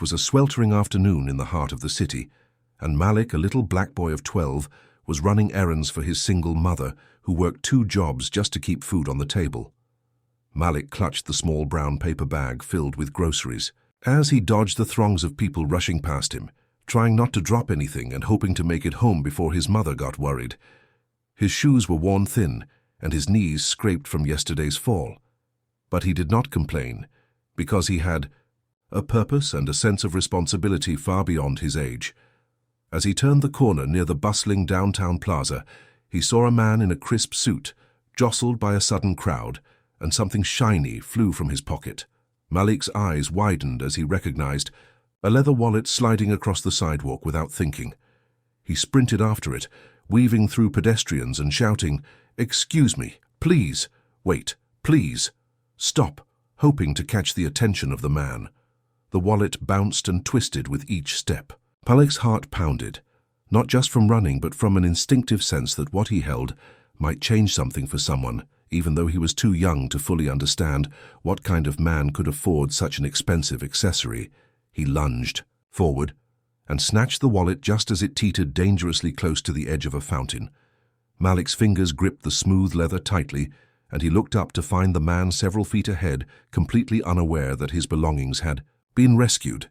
It was a sweltering afternoon in the heart of the city, and Malik, a little black boy of 12, was running errands for his single mother, who worked 2 jobs just to keep food on the table. Malik clutched the small brown paper bag filled with groceries. As he dodged the throngs of people rushing past him, trying not to drop anything and hoping to make it home before his mother got worried. His shoes were worn thin, and his knees scraped from yesterday's fall. But he did not complain, because he had a purpose and a sense of responsibility far beyond his age. As he turned the corner near the bustling downtown plaza, he saw a man in a crisp suit, jostled by a sudden crowd, and something shiny flew from his pocket. Malik's eyes widened as he recognized a leather wallet sliding across the sidewalk without thinking. He sprinted after it, weaving through pedestrians and shouting, "Excuse me, please, wait, please, stop," hoping to catch the attention of the man. The wallet bounced and twisted with each step. Malik's heart pounded, not just from running but from an instinctive sense that what he held might change something for someone, even though he was too young to fully understand what kind of man could afford such an expensive accessory. He lunged forward and snatched the wallet just as it teetered dangerously close to the edge of a fountain. Malik's fingers gripped the smooth leather tightly, and he looked up to find the man several feet ahead, completely unaware that his belongings had been rescued.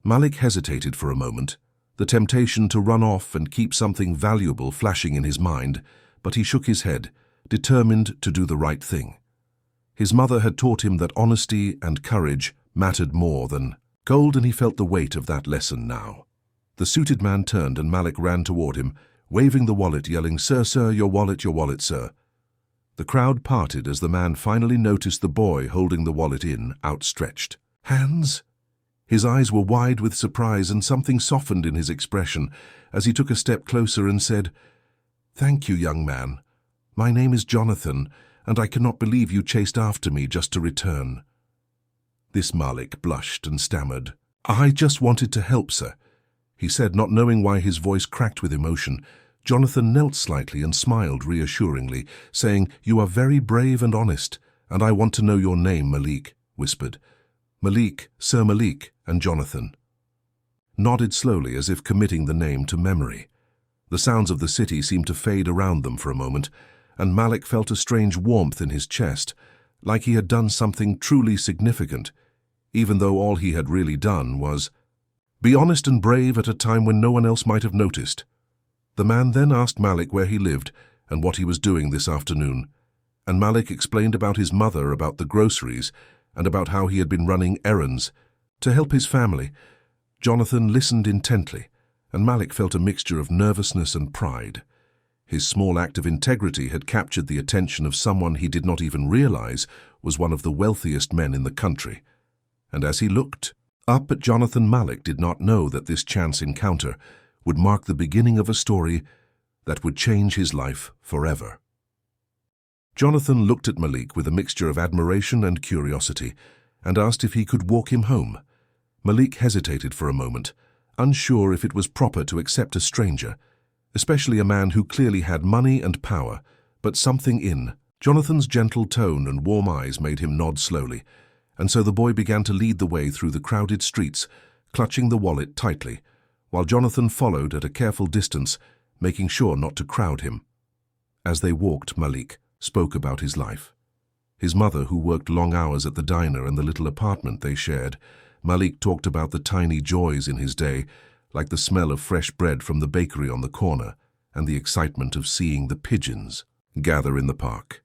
Malik hesitated for a moment, the temptation to run off and keep something valuable flashing in his mind, but he shook his head, determined to do the right thing. His mother had taught him that honesty and courage mattered more than gold, and he felt the weight of that lesson now. The suited man turned and Malik ran toward him, waving the wallet, yelling, "Sir, sir, your wallet, sir." The crowd parted as the man finally noticed the boy holding the wallet in outstretched hands. His eyes were wide with surprise, and something softened in his expression as he took a step closer and said, "Thank you, young man. My name is Jonathan, and I cannot believe you chased after me just to return." This Malik blushed and stammered. "I just wanted to help, sir," he said, not knowing why his voice cracked with emotion. Jonathan knelt slightly and smiled reassuringly, saying, "You are very brave and honest, and I want to know your name," Malik whispered. "Malik, Sir Malik," and Jonathan nodded slowly as if committing the name to memory. The sounds of the city seemed to fade around them for a moment, and Malik felt a strange warmth in his chest, like he had done something truly significant, even though all he had really done was be honest and brave at a time when no one else might have noticed. The man then asked Malik where he lived and what he was doing this afternoon, and Malik explained about his mother, about the groceries, and about how he had been running errands to help his family. Jonathan listened intently, and Malik felt a mixture of nervousness and pride. His small act of integrity had captured the attention of someone he did not even realize was one of the wealthiest men in the country. And as he looked up at Jonathan, Malik did not know that this chance encounter would mark the beginning of a story that would change his life forever. Jonathan looked at Malik with a mixture of admiration and curiosity, and asked if he could walk him home. Malik hesitated for a moment, unsure if it was proper to accept a stranger, especially a man who clearly had money and power, but something in Jonathan's gentle tone and warm eyes made him nod slowly, and so the boy began to lead the way through the crowded streets, clutching the wallet tightly, while Jonathan followed at a careful distance, making sure not to crowd him. As they walked, Malik spoke about his life. His mother, who worked long hours at the diner and the little apartment they shared. Malik talked about the tiny joys in his day, like the smell of fresh bread from the bakery on the corner and the excitement of seeing the pigeons gather in the park.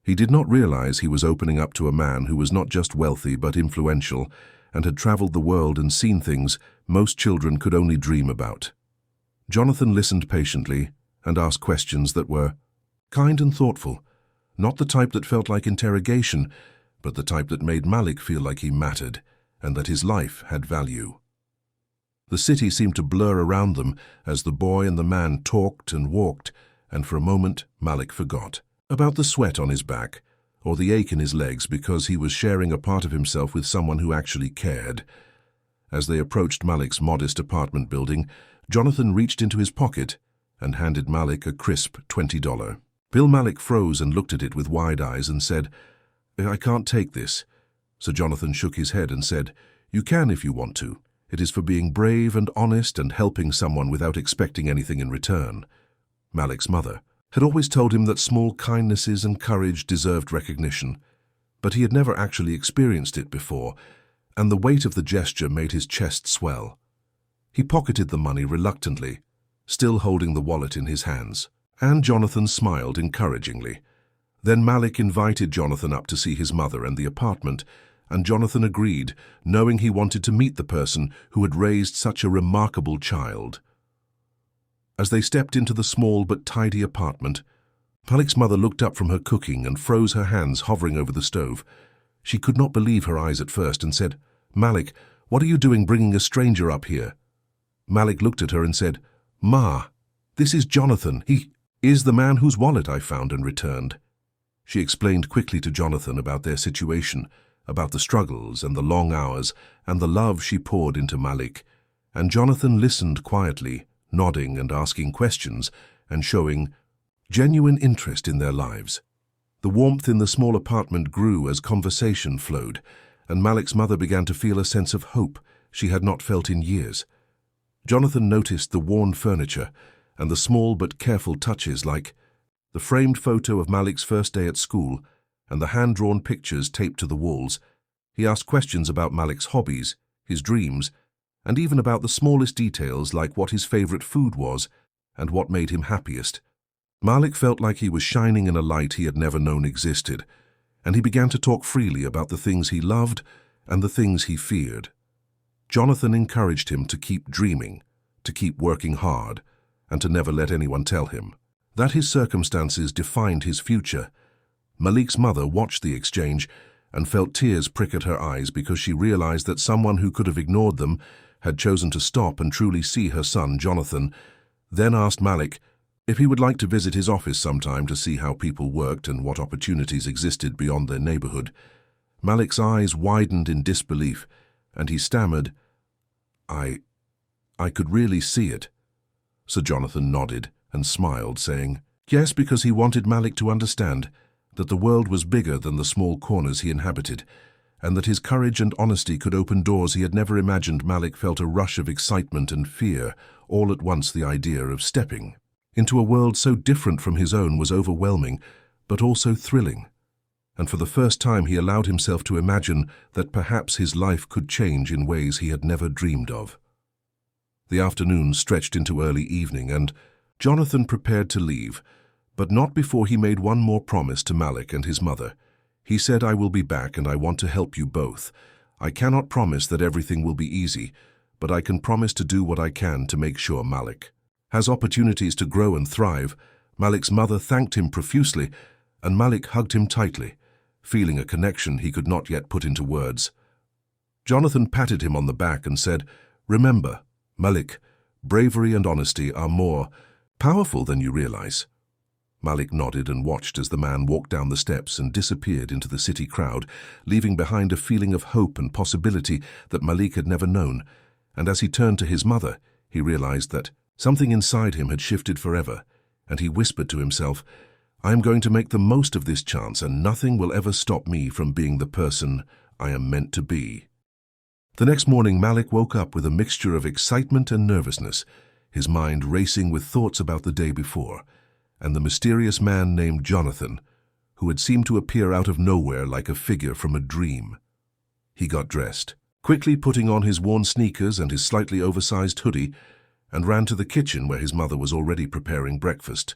He did not realize he was opening up to a man who was not just wealthy but influential and had traveled the world and seen things most children could only dream about. Jonathan listened patiently and asked questions that were kind and thoughtful, not the type that felt like interrogation, but the type that made Malik feel like he mattered and that his life had value. The city seemed to blur around them as the boy and the man talked and walked, and for a moment Malik forgot about the sweat on his back or the ache in his legs because he was sharing a part of himself with someone who actually cared. As they approached Malik's modest apartment building, Jonathan reached into his pocket and handed Malik a crisp $20 bill. Malik froze and looked at it with wide eyes and said, "I can't take this." So Jonathan shook his head and said, You can if you want to. It is for being brave and honest and helping someone without expecting anything in return. Malik's mother had always told him that small kindnesses and courage deserved recognition, but he had never actually experienced it before, and the weight of the gesture made his chest swell. He pocketed the money reluctantly, still holding the wallet in his hands, and Jonathan smiled encouragingly. Then Malik invited Jonathan up to see his mother and the apartment, and Jonathan agreed, knowing he wanted to meet the person who had raised such a remarkable child. As they stepped into the small but tidy apartment, Malik's mother looked up from her cooking and froze her hands hovering over the stove. She could not believe her eyes at first and said, "Malik, what are you doing bringing a stranger up here?" Malik looked at her and said, "Ma, this is Jonathan. He is the man whose wallet I found and returned." She explained quickly to Jonathan about their situation, about the struggles and the long hours and the love she poured into Malik, and Jonathan listened quietly, nodding and asking questions and showing genuine interest in their lives. The warmth in the small apartment grew as conversation flowed, and Malik's mother began to feel a sense of hope she had not felt in years. Jonathan noticed the worn furniture and the small but careful touches like the framed photo of Malik's first day at school and the hand-drawn pictures taped to the walls. He asked questions about Malik's hobbies, his dreams, and even about the smallest details like what his favorite food was and what made him happiest. Malik felt like he was shining in a light he had never known existed, and he began to talk freely about the things he loved and the things he feared. Jonathan encouraged him to keep dreaming, to keep working hard, and to never let anyone tell him that his circumstances defined his future. Malik's mother watched the exchange and felt tears prick at her eyes because she realized that someone who could have ignored them had chosen to stop and truly see her son, Jonathan, then asked Malik if he would like to visit his office sometime to see how people worked and what opportunities existed beyond their neighborhood. Malik's eyes widened in disbelief, and he stammered, I could really see it." Sir Jonathan nodded and smiled, saying, yes, because he wanted Malik to understand that the world was bigger than the small corners he inhabited, and that his courage and honesty could open doors he had never imagined. Malik felt a rush of excitement and fear, all at once. The idea of stepping into a world so different from his own was overwhelming, but also thrilling. And for the first time he allowed himself to imagine that perhaps his life could change in ways he had never dreamed of. The afternoon stretched into early evening, and Jonathan prepared to leave, but not before he made one more promise to Malik and his mother. He said, "I will be back and I want to help you both. I cannot promise that everything will be easy, but I can promise to do what I can to make sure Malik has opportunities to grow and thrive." Malik's mother thanked him profusely, and Malik hugged him tightly, feeling a connection he could not yet put into words. Jonathan patted him on the back and said, "Remember, Malik, bravery and honesty are more powerful than you realize." Malik nodded and watched as the man walked down the steps and disappeared into the city crowd, leaving behind a feeling of hope and possibility that Malik had never known. And as he turned to his mother, he realized that something inside him had shifted forever, and he whispered to himself, "I am going to make the most of this chance, and nothing will ever stop me from being the person I am meant to be." The next morning, Malik woke up with a mixture of excitement and nervousness, his mind racing with thoughts about the day before, and the mysterious man named Jonathan, who had seemed to appear out of nowhere like a figure from a dream. He got dressed, quickly putting on his worn sneakers and his slightly oversized hoodie, and ran to the kitchen where his mother was already preparing breakfast.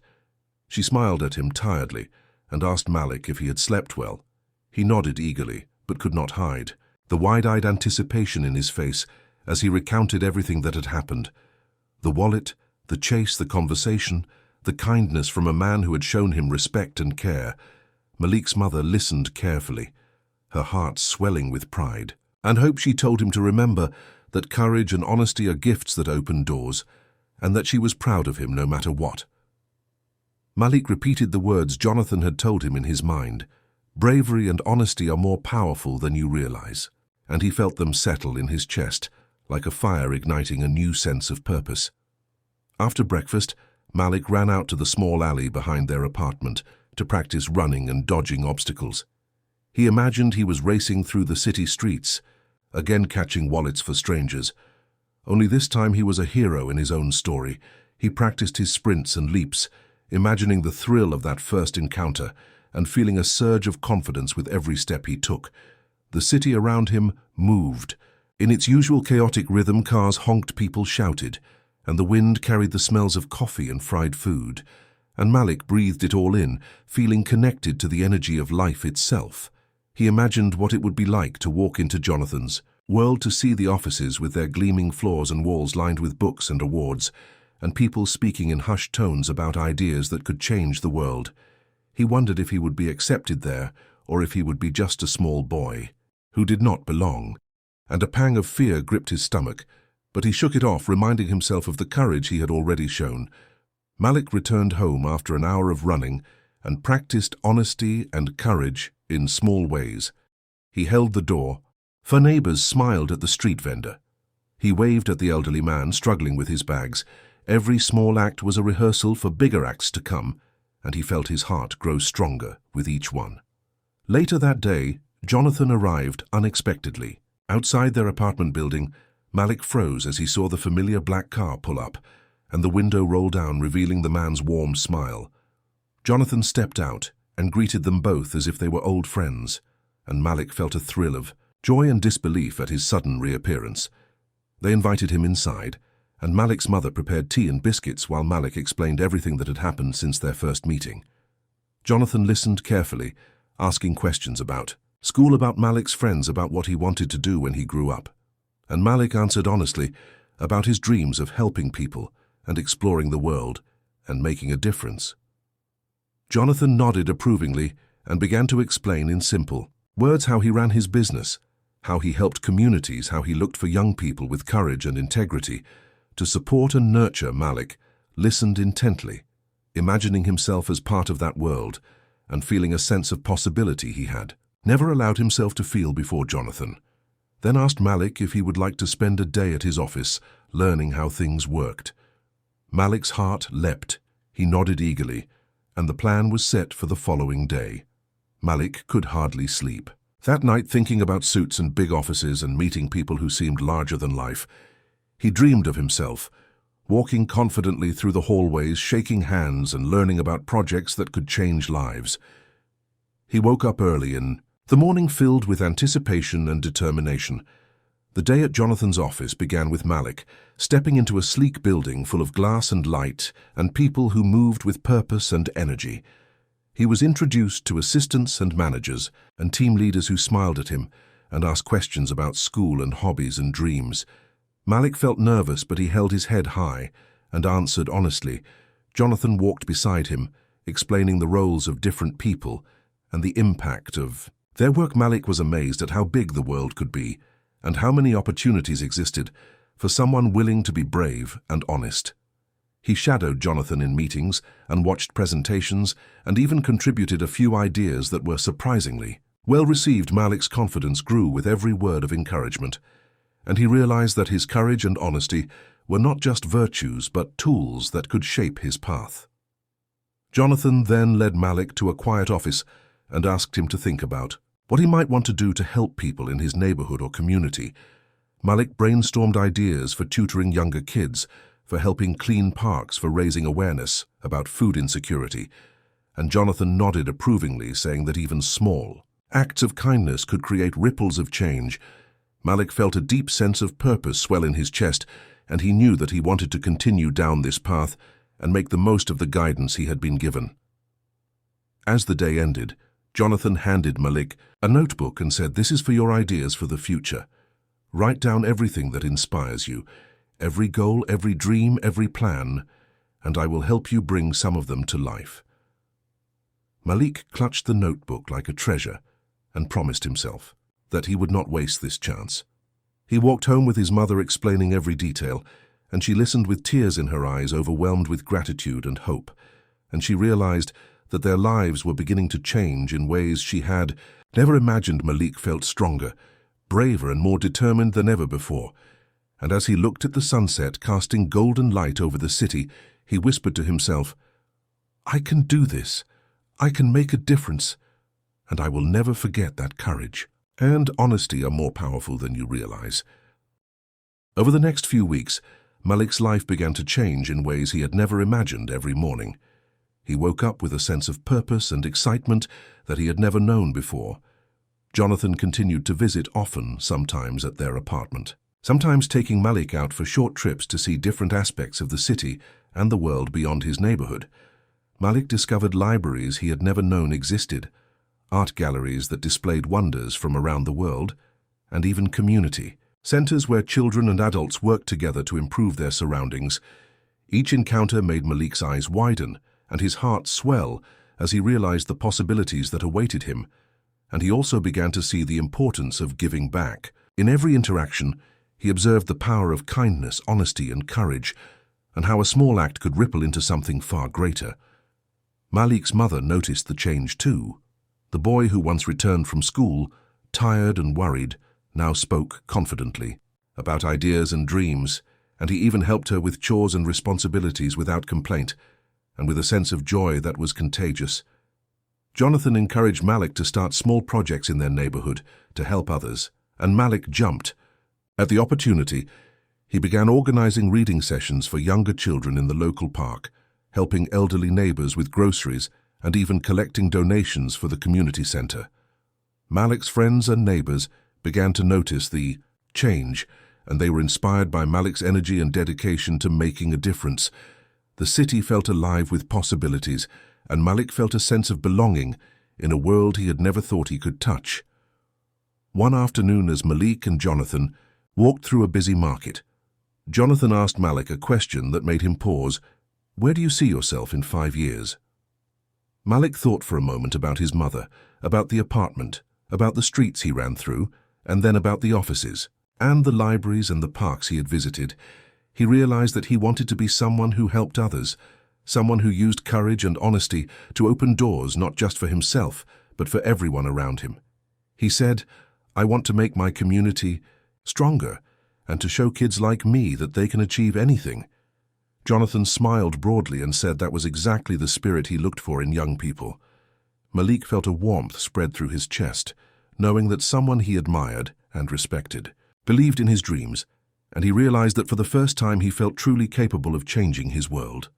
She smiled at him tiredly and asked Malik if he had slept well. He nodded eagerly, but could not hide the wide-eyed anticipation in his face as he recounted everything that had happened. The wallet, the chase, the conversation, the kindness from a man who had shown him respect and care. Malik's mother listened carefully, her heart swelling with pride, and hoped. She told him to remember that courage and honesty are gifts that open doors, and that she was proud of him no matter what. Malik repeated the words Jonathan had told him in his mind. Bravery and honesty are more powerful than you realize, and he felt them settle in his chest, like a fire igniting a new sense of purpose. After breakfast, Malik ran out to the small alley behind their apartment to practice running and dodging obstacles. He imagined he was racing through the city streets, again catching wallets for strangers. Only this time he was a hero in his own story. He practiced his sprints and leaps, imagining the thrill of that first encounter and feeling a surge of confidence with every step he took. The city around him moved. In its usual chaotic rhythm, cars honked, people shouted, and the wind carried the smells of coffee and fried food. And Malik breathed it all in, feeling connected to the energy of life itself. He imagined what it would be like to walk into Jonathan's world, to see the offices with their gleaming floors and walls lined with books and awards, and people speaking in hushed tones about ideas that could change the world. He wondered if he would be accepted there, or if he would be just a small boy who did not belong. And a pang of fear gripped his stomach, but he shook it off, reminding himself of the courage he had already shown. Malik returned home after an hour of running and practiced honesty and courage in small ways. He held the door, for neighbors smiled at the street vendor. He waved at the elderly man struggling with his bags. Every small act was a rehearsal for bigger acts to come, and he felt his heart grow stronger with each one. Later that day, Jonathan arrived unexpectedly. Outside their apartment building, Malik froze as he saw the familiar black car pull up, and the window roll down, revealing the man's warm smile. Jonathan stepped out and greeted them both as if they were old friends, and Malik felt a thrill of joy and disbelief at his sudden reappearance. They invited him inside, and Malik's mother prepared tea and biscuits while Malik explained everything that had happened since their first meeting. Jonathan listened carefully, asking questions about school, about Malik's friends, about what he wanted to do when he grew up. And Malik answered honestly about his dreams of helping people and exploring the world and making a difference. Jonathan nodded approvingly and began to explain in simple words how he ran his business, how he helped communities, how he looked for young people with courage and integrity. To support and nurture, Malik listened intently, imagining himself as part of that world and feeling a sense of possibility he had never allowed himself to feel before. Jonathan then asked Malik if he would like to spend a day at his office, learning how things worked. Malik's heart leapt. He nodded eagerly, and the plan was set for the following day. Malik could hardly sleep that night, thinking about suits and big offices and meeting people who seemed larger than life. He dreamed of himself, walking confidently through the hallways, shaking hands and learning about projects that could change lives. He woke up early, and the morning filled with anticipation and determination. The day at Jonathan's office began with Malik stepping into a sleek building full of glass and light and people who moved with purpose and energy. He was introduced to assistants and managers and team leaders who smiled at him and asked questions about school and hobbies and dreams. Malik felt nervous, but he held his head high and answered honestly. Jonathan walked beside him, explaining the roles of different people and the impact of their work. Malik was amazed at how big the world could be and how many opportunities existed for someone willing to be brave and honest. He shadowed Jonathan in meetings and watched presentations and even contributed a few ideas that were surprisingly well received. Malik's confidence grew with every word of encouragement, and he realized that his courage and honesty were not just virtues but tools that could shape his path. Jonathan then led Malik to a quiet office and asked him to think about what he might want to do to help people in his neighborhood or community. Malik brainstormed ideas for tutoring younger kids, for helping clean parks, for raising awareness about food insecurity, and Jonathan nodded approvingly, saying that even small acts of kindness could create ripples of change. Malik felt a deep sense of purpose swell in his chest, and he knew that he wanted to continue down this path and make the most of the guidance he had been given. As the day ended, Jonathan handed Malik a notebook and said, "This is for your ideas for the future. Write down everything that inspires you, every goal, every dream, every plan, and I will help you bring some of them to life." Malik clutched the notebook like a treasure and promised himself that he would not waste this chance. He walked home with his mother, explaining every detail, and she listened with tears in her eyes, overwhelmed with gratitude and hope. And she realized that their lives were beginning to change in ways she had never imagined. Malik felt stronger, braver, and more determined than ever before. And as he looked at the sunset casting golden light over the city, he whispered to himself, "I can do this. I can make a difference, and I will never forget that courage." and honesty are more powerful than you realize. Over the next few weeks, Malik's life began to change in ways he had never imagined every morning. He woke up with a sense of purpose and excitement that he had never known before. Jonathan continued to visit often, sometimes at their apartment, sometimes taking Malik out for short trips to see different aspects of the city and the world beyond his neighborhood. Malik discovered libraries he had never known existed, art galleries that displayed wonders from around the world, and even community centers where children and adults worked together to improve their surroundings. Each encounter made Malik's eyes widen and his heart swell as he realized the possibilities that awaited him, and he also began to see the importance of giving back. In every interaction, he observed the power of kindness, honesty, and courage, and how a small act could ripple into something far greater. Malik's mother noticed the change too. The boy who once returned from school, tired and worried, now spoke confidently about ideas and dreams, and he even helped her with chores and responsibilities without complaint, and with a sense of joy that was contagious. Jonathan encouraged Malik to start small projects in their neighborhood to help others, and Malik jumped. At the opportunity, he began organizing reading sessions for younger children in the local park, helping elderly neighbors with groceries and even collecting donations for the community center. Malik's friends and neighbors began to notice the change, and they were inspired by Malik's energy and dedication to making a difference. The city felt alive with possibilities, and Malik felt a sense of belonging in a world he had never thought he could touch. One afternoon, as Malik and Jonathan walked through a busy market, Jonathan asked Malik a question that made him pause. "Where do you see yourself in 5 years?" Malik thought for a moment about his mother, about the apartment, about the streets he ran through, and then about the offices, and the libraries and the parks he had visited. He realized that he wanted to be someone who helped others, someone who used courage and honesty to open doors not just for himself, but for everyone around him. He said, "I want to make my community stronger, and to show kids like me that they can achieve anything." Jonathan smiled broadly and said that was exactly the spirit he looked for in young people. Malik felt a warmth spread through his chest, knowing that someone he admired and respected believed in his dreams, and he realized that for the first time he felt truly capable of changing his world.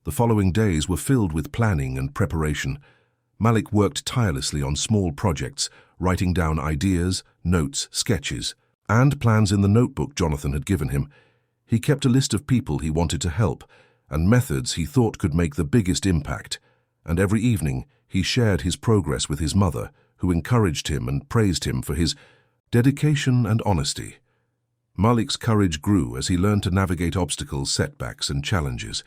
The following days were filled with planning and preparation. Malik worked tirelessly on small projects, writing down ideas, notes, sketches, and plans in the notebook Jonathan had given him. He kept a list of people he wanted to help and methods he thought could make the biggest impact, and every evening he shared his progress with his mother, who encouraged him and praised him for his dedication and honesty. Malik's courage grew as he learned to navigate obstacles, setbacks, and challenges.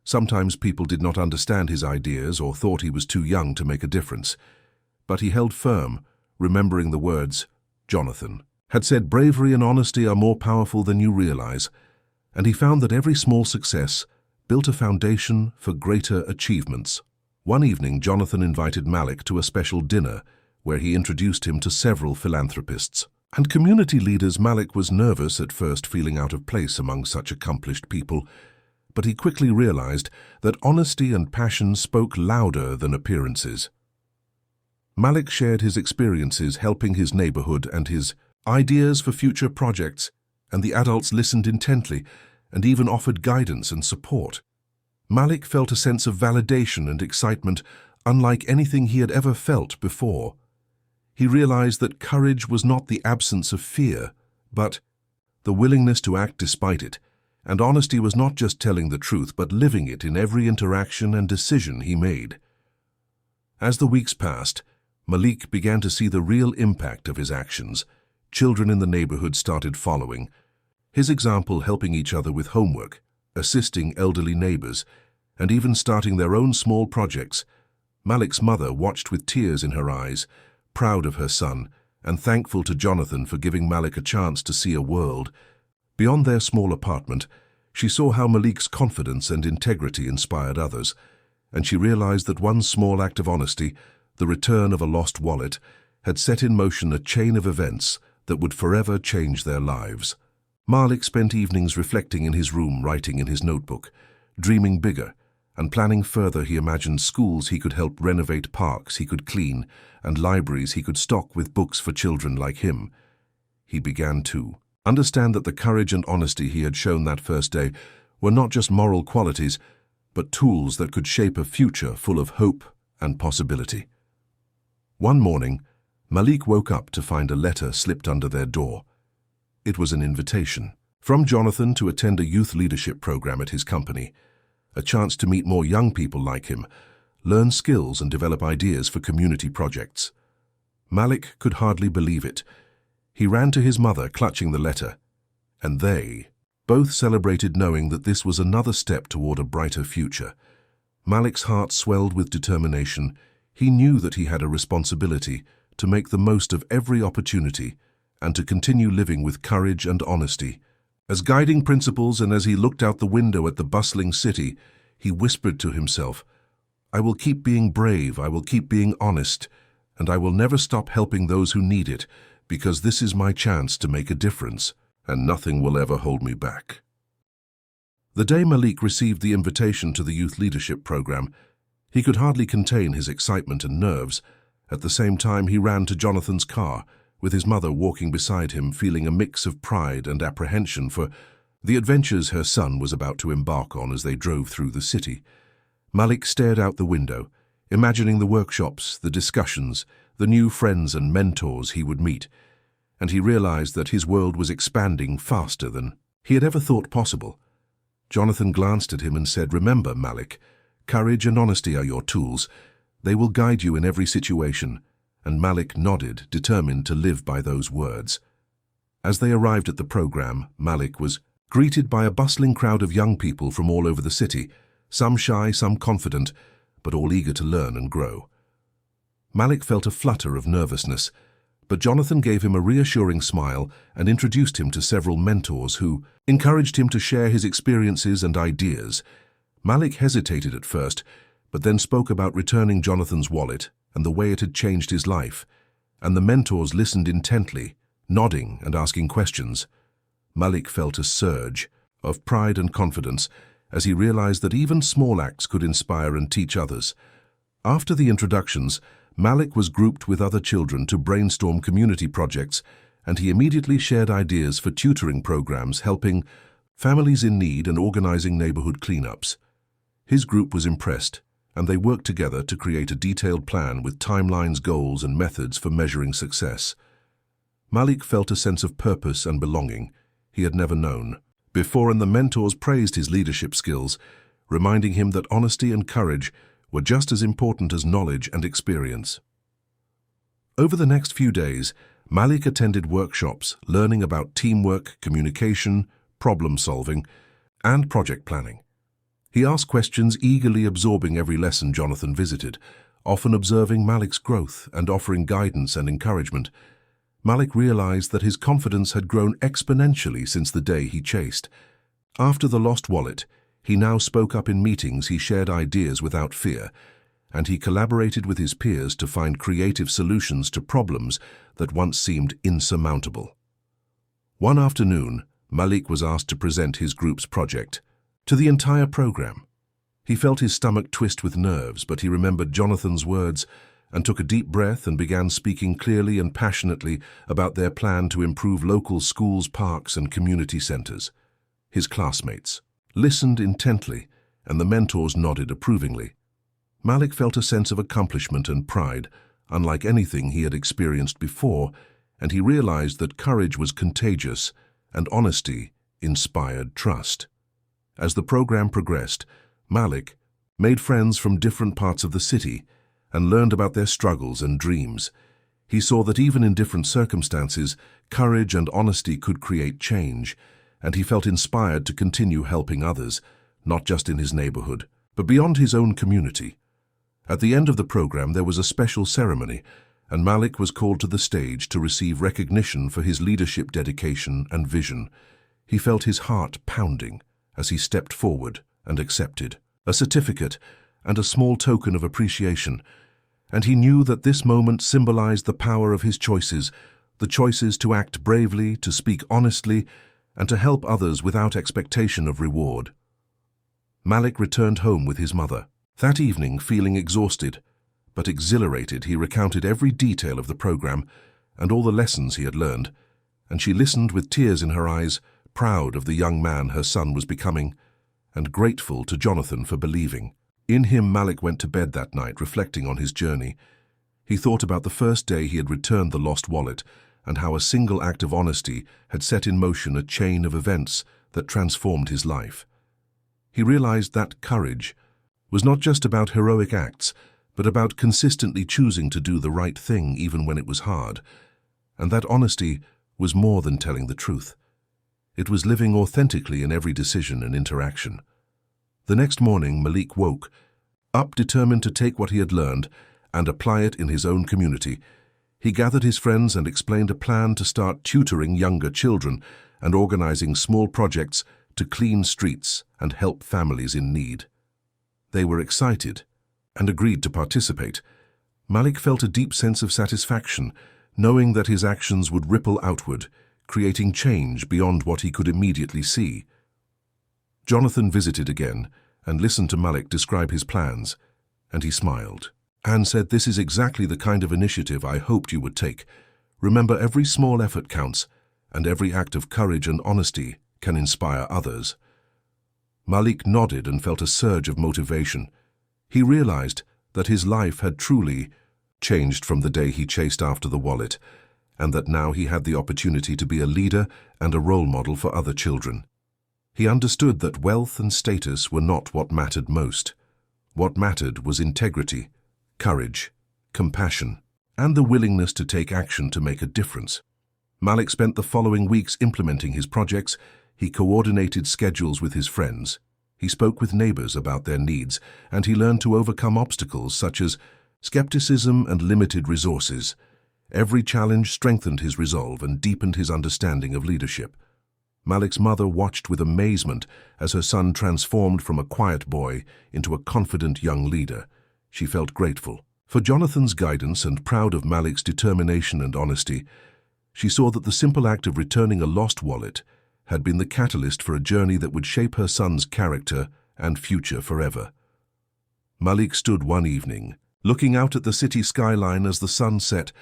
Sometimes people did not understand his ideas or thought he was too young to make a difference. But he held firm, remembering the words Jonathan had said, "Bravery and honesty are more powerful than you realize," and he found that every small success built a foundation for greater achievements. One evening, Jonathan invited Malik to a special dinner where he introduced him to several philanthropists and community leaders. Malik was nervous at first, feeling out of place among such accomplished people, but he quickly realized that honesty and passion spoke louder than appearances. Malik shared his experiences helping his neighborhood and his ideas for future projects, and the adults listened intently and even offered guidance and support. Malik felt a sense of validation and excitement unlike anything he had ever felt before. He realized that courage was not the absence of fear, but the willingness to act despite it, and honesty was not just telling the truth, but living it in every interaction and decision he made. As the weeks passed, Malik began to see the real impact of his actions. Children in the neighborhood started following, his example helping each other with homework, assisting elderly neighbors, and even starting their own small projects. Malik's mother watched with tears in her eyes, proud of her son, and thankful to Jonathan for giving Malik a chance to see a world beyond their small apartment. She saw how Malik's confidence and integrity inspired others, and she realized that one small act of honesty, the return of a lost wallet, had set in motion a chain of events that would forever change their lives. Malik spent evenings reflecting in his room, writing in his notebook, dreaming bigger, And planning further, he imagined schools he could help renovate, parks he could clean, and libraries he could stock with books for children like him. He began to understand that the courage and honesty he had shown that first day were not just moral qualities, but tools that could shape a future full of hope and possibility. One morning, Malik woke up to find a letter slipped under their door. It was an invitation from Jonathan to attend a youth leadership program at his company, a chance to meet more young people like him, learn skills and develop ideas for community projects. Malik could hardly believe it. He ran to his mother, clutching the letter, and they both celebrated, knowing that this was another step toward a brighter future. Malik's heart swelled with determination. He knew that he had a responsibility to make the most of every opportunity and to continue living with courage and honesty. As guiding principles, and as he looked out the window at the bustling city, he whispered to himself, "I will keep being brave, I will keep being honest, and I will never stop helping those who need it, because this is my chance to make a difference, and nothing will ever hold me back." The day Malik received the invitation to the youth leadership program, he could hardly contain his excitement and nerves. At the same time, he ran to Jonathan's car, with his mother walking beside him, feeling a mix of pride and apprehension for the adventures her son was about to embark on as they drove through the city. Malik stared out the window, imagining the workshops, the discussions, the new friends and mentors he would meet, and he realized that his world was expanding faster than he had ever thought possible. Jonathan glanced at him and said, "Remember, Malik, courage and honesty are your tools. They will guide you in every situation." And Malik nodded, determined to live by those words. As they arrived at the program, Malik was greeted by a bustling crowd of young people from all over the city, some shy, some confident, but all eager to learn and grow. Malik felt a flutter of nervousness, but Jonathan gave him a reassuring smile and introduced him to several mentors who encouraged him to share his experiences and ideas. Malik hesitated at first, but then spoke about returning Jonathan's wallet and the way it had changed his life, and the mentors listened intently, nodding and asking questions. Malik felt a surge of pride and confidence as he realized that even small acts could inspire and teach others. After the introductions, Malik was grouped with other children to brainstorm community projects, and he immediately shared ideas for tutoring programs, helping families in need and organizing neighborhood cleanups. His group was impressed, and they worked together to create a detailed plan with timelines, goals, and methods for measuring success. Malik felt a sense of purpose and belonging he had never known before, and the mentors praised his leadership skills, reminding him that honesty and courage were just as important as knowledge and experience. Over the next few days, Malik attended workshops learning about teamwork, communication, problem-solving, and project planning. He asked questions, eagerly absorbing every lesson Jonathan visited, often observing Malik's growth and offering guidance and encouragement. Malik realized that his confidence had grown exponentially since the day he chased. After the lost wallet, he now spoke up in meetings, he shared ideas without fear, and he collaborated with his peers to find creative solutions to problems that once seemed insurmountable. One afternoon, Malik was asked to present his group's project to the entire program. He felt his stomach twist with nerves, but he remembered Jonathan's words and took a deep breath and began speaking clearly and passionately about their plan to improve local schools, parks, and community centers. His classmates listened intently, and the mentors nodded approvingly. Malik felt a sense of accomplishment and pride, unlike anything he had experienced before, and he realized that courage was contagious and honesty inspired trust. As the program progressed, Malik made friends from different parts of the city and learned about their struggles and dreams. He saw that even in different circumstances, courage and honesty could create change, and he felt inspired to continue helping others, not just in his neighborhood, but beyond his own community. At the end of the program, there was a special ceremony, and Malik was called to the stage to receive recognition for his leadership, dedication, and vision. He felt his heart pounding as he stepped forward and accepted a certificate and a small token of appreciation, and he knew that this moment symbolized the power of his choices, the choices to act bravely, to speak honestly, and to help others without expectation of reward. Malik returned home with his mother. That evening, feeling exhausted, but exhilarated, he recounted every detail of the program and all the lessons he had learned, and she listened with tears in her eyes, proud of the young man her son was becoming, and grateful to Jonathan for believing. In him, Malik went to bed that night, reflecting on his journey. He thought about the first day he had returned the lost wallet, and how a single act of honesty had set in motion a chain of events that transformed his life. He realized that courage was not just about heroic acts, but about consistently choosing to do the right thing even when it was hard, and that honesty was more than telling the truth. It was living authentically in every decision and interaction. The next morning, Malik woke up determined to take what he had learned and apply it in his own community. He gathered his friends and explained a plan to start tutoring younger children and organizing small projects to clean streets and help families in need. They were excited and agreed to participate. Malik felt a deep sense of satisfaction, knowing that his actions would ripple outward, creating change beyond what he could immediately see. Jonathan visited again and listened to Malik describe his plans, and he smiled. Anne said, "This is exactly the kind of initiative I hoped you would take. Remember, every small effort counts, and every act of courage and honesty can inspire others." Malik nodded and felt a surge of motivation. He realized that his life had truly changed from the day he chased after the wallet, and that now he had the opportunity to be a leader and a role model for other children. He understood that wealth and status were not what mattered most. What mattered was integrity, courage, compassion, and the willingness to take action to make a difference. Malik spent the following weeks implementing his projects. He coordinated schedules with his friends. He spoke with neighbors about their needs, and he learned to overcome obstacles such as skepticism and limited resources. Every challenge strengthened his resolve and deepened his understanding of leadership. Malik's mother watched with amazement as her son transformed from a quiet boy into a confident young leader. She felt grateful for Jonathan's guidance and proud of Malik's determination and honesty. She saw that the simple act of returning a lost wallet had been the catalyst for a journey that would shape her son's character and future forever. Malik stood one evening, looking out at the city skyline as the sun set,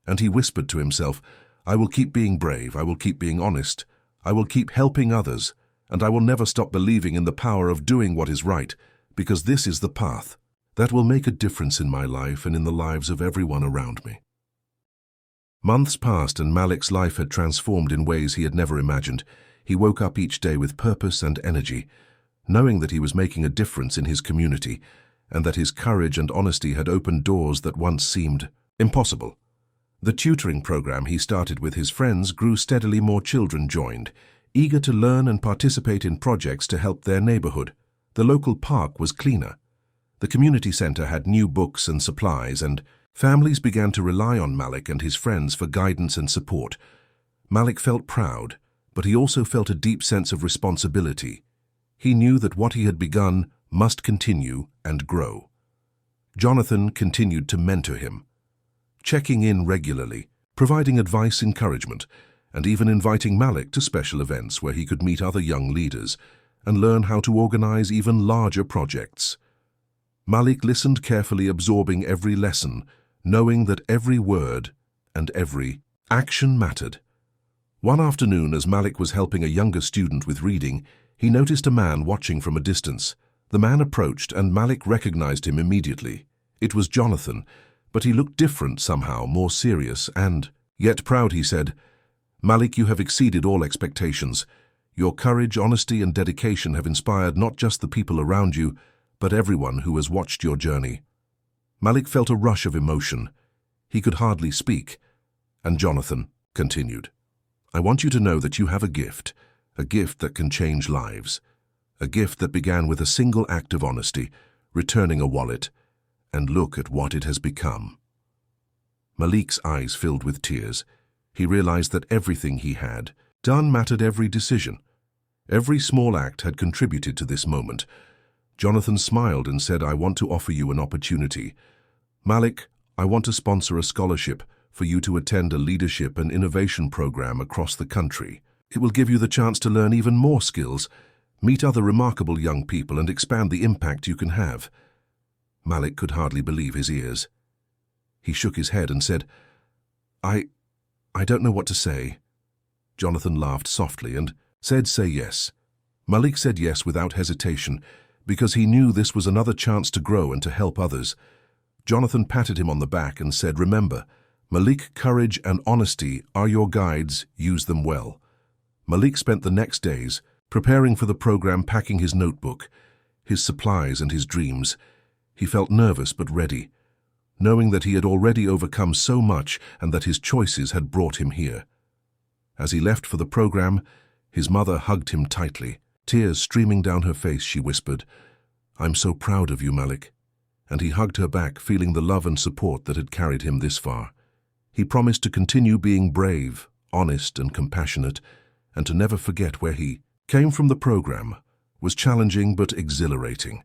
and he whispered to himself, "I will keep being brave, I will keep being honest, I will keep helping others, and I will never stop believing in the power of doing what is right, because this is the path that will make a difference in my life and in the lives of everyone around me." Months passed and Malik's life had transformed in ways he had never imagined. He woke up each day with purpose and energy, knowing that he was making a difference in his community and that his courage and honesty had opened doors that once seemed impossible. The tutoring program he started with his friends grew steadily. More children joined, eager to learn and participate in projects to help their neighborhood. The local park was cleaner. The community center had new books and supplies, and families began to rely on Malik and his friends for guidance and support. Malik felt proud, but he also felt a deep sense of responsibility. He knew that what he had begun must continue and grow. Jonathan continued to mentor him, checking in regularly, providing advice, encouragement, and even inviting Malik to special events where he could meet other young leaders and learn how to organize even larger projects. Malik listened carefully, absorbing every lesson, knowing that every word and every action mattered. One afternoon, as Malik was helping a younger student with reading, he noticed a man watching from a distance. The man approached, and Malik recognized him immediately. It was Jonathan, but he looked different somehow, more serious and yet proud. He said, "Malik, you have exceeded all expectations. Your courage, honesty, and dedication have inspired not just the people around you, but everyone who has watched your journey." Malik felt a rush of emotion. He could hardly speak, and Jonathan continued, "I want you to know that you have a gift that can change lives, a gift that began with a single act of honesty, returning a wallet, and look at what it has become." Malik's eyes filled with tears. He realized that everything he had done mattered. Every decision, every small act had contributed to this moment. Jonathan smiled and said, "I want to offer you an opportunity. Malik, I want to sponsor a scholarship for you to attend a leadership and innovation program across the country. It will give you the chance to learn even more skills, Meet other remarkable young people and expand the impact you can have." Malik could hardly believe his ears. He shook his head and said, I don't know what to say." Jonathan laughed softly and said, "Say yes." Malik said yes without hesitation, because he knew this was another chance to grow and to help others. Jonathan patted him on the back and said, "Remember, Malik, courage and honesty are your guides. Use them well." Malik spent the next days preparing for the program, packing his notebook, his supplies and his dreams. He felt nervous but ready, knowing that he had already overcome so much and that his choices had brought him here. As he left for the program, his mother hugged him tightly. Tears streaming down her face, she whispered, "I'm so proud of you, Malik." And he hugged her back, feeling the love and support that had carried him this far. He promised to continue being brave, honest and compassionate, and to never forget where he came from. The program was challenging but exhilarating.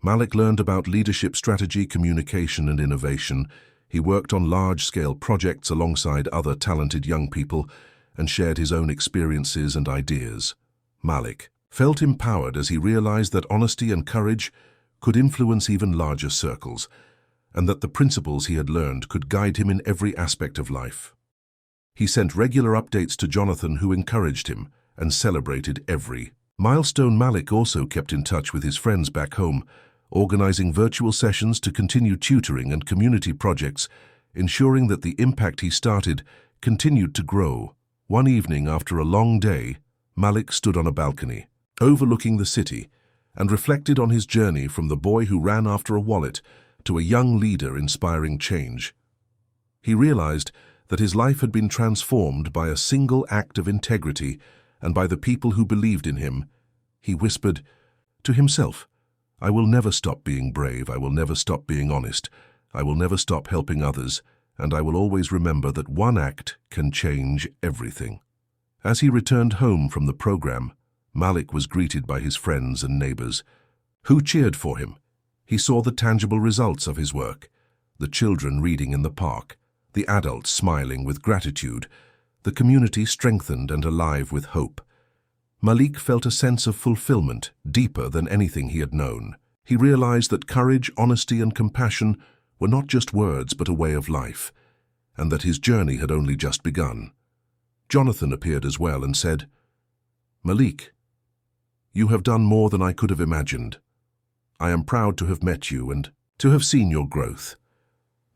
Malik learned about leadership strategy, communication and innovation. He worked on large-scale projects alongside other talented young people and shared his own experiences and ideas. Malik felt empowered as he realized that honesty and courage could influence even larger circles, and that the principles he had learned could guide him in every aspect of life. He sent regular updates to Jonathan, who encouraged him and celebrated every milestone. Malik also kept in touch with his friends back home, organizing virtual sessions to continue tutoring and community projects, ensuring that the impact he started continued to grow. One evening after a long day, Malik stood on a balcony, overlooking the city, and reflected on his journey from the boy who ran after a wallet to a young leader inspiring change. He realized that his life had been transformed by a single act of integrity and by the people who believed in him. He whispered to himself, "I will never stop being brave, I will never stop being honest, I will never stop helping others, and I will always remember that one act can change everything." As he returned home from the program, Malik was greeted by his friends and neighbors, who cheered for him. He saw the tangible results of his work: the children reading in the park, the adults smiling with gratitude, the community strengthened and alive with hope. Malik felt a sense of fulfillment deeper than anything he had known. He realized that courage, honesty, and compassion were not just words but a way of life, and that his journey had only just begun. Jonathan appeared as well and said, "Malik, you have done more than I could have imagined. I am proud to have met you and to have seen your growth."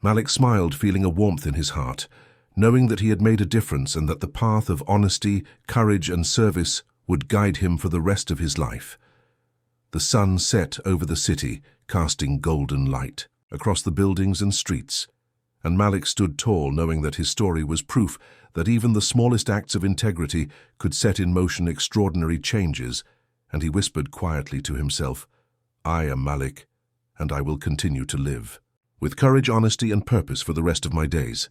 Malik smiled, feeling a warmth in his heart, knowing that he had made a difference and that the path of honesty, courage, and service would guide him for the rest of his life. The sun set over the city, casting golden light across the buildings and streets, and Malik stood tall, knowing that his story was proof that even the smallest acts of integrity could set in motion extraordinary changes, and he whispered quietly to himself, "I am Malik, and I will continue to live with courage, honesty, and purpose for the rest of my days."